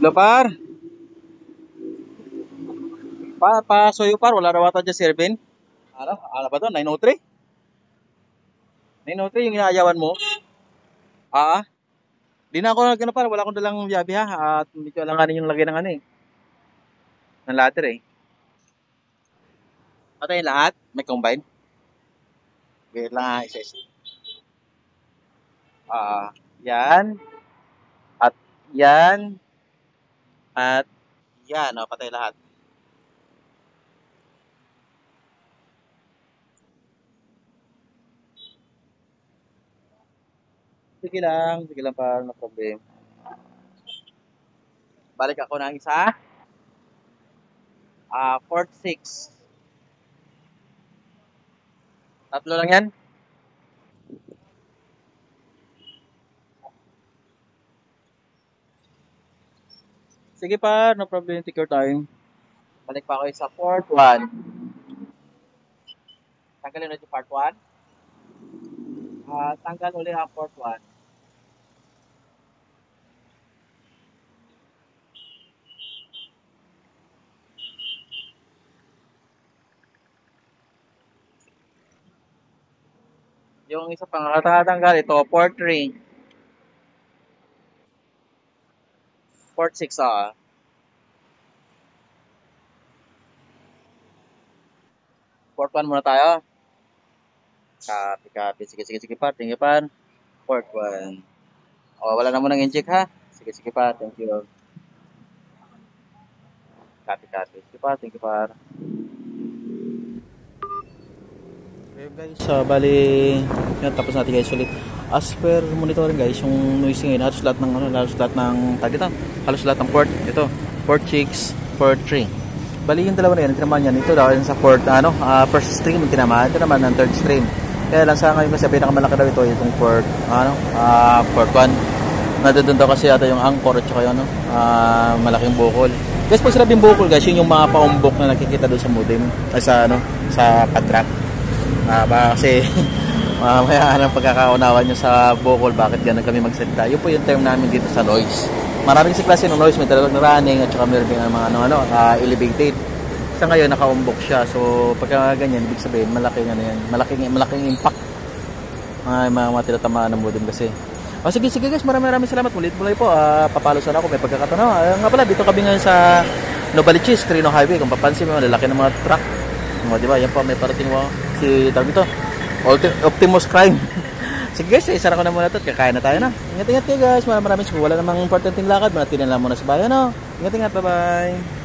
Lopar, pasuyo par, wala raw ata dyan si Ervin. Ano ba to? 903? 903 yung inaayawan mo? Di na ako nagano par, wala akong dalang yabi ha. At medyo alanganin yung lagay ng ano eh. Ng ladder eh. Patay lahat? May combine? Wait lang ha, isa-isa. Yan. At yan. At yan, patay lahat. Sige lang par, no problem. Balik ako ng isa. Port 6. Tatlo lang yan. Sige par, no problem, take your time. Balik pa ako sa port 1. Tanggalin na yung part 1. Tanggal ulit ang port 1. Yung isa pang tatanggal, ito, port 3. Port 6, Port 1 muna tayo. Copy. Sige pa, thank you pa. Port 1. Wala na munang inject ha. Sige pa, thank you. Copy. Sige pa, thank you pa. Okay guys, bali yan, tapos natin guys ulit. As per monitoring guys, yung noise ngayon, halos lahat ng port, ito, port 6, port 3. Bali yung dalawa na yan, tinamaan yan, ito dahil sa port, first stream yung tinamaan, ito naman ng third stream. Kaya lang sa ngayon kasi pinakamalaki daw ito, itong port, port 1. Nadodon daw kasi ata yung anchor at saka yung malaking bukol. Guys, pag sinabing bukol guys, yun yung mga paumbok na nakikita doon sa modem, sa patrack. Kasi mamaya ng pagkakaunawan nyo sa bukol, bakit ganun kami magsalita. Yun po yung term namin dito sa noise. Maraming kasi klase ng noise, may talagang running at saka meron din mga elevated. Sa ngayon nakaumbok siya. So pagka ganyan, ibig sabihin malaking impact. Mga tinatamaan ng modem kasi. Sige guys, maraming salamat muli po. Papalo sana ako, may pagkakataon. Nga pala, dito kami ngayon sa Novaliches, Quirino Highway. Kung papansin mo, lalaki ng mga truck. Diba? Yan po, may parating mo si tawag ito, Optimus Crime. Sige guys, isara ko na muna ito. Kakain na tayo na. Ingat kayo guys. Maraming wala namang importanteng lakad. Manatinan lang muna sa bayan. Ingat. Bye-bye.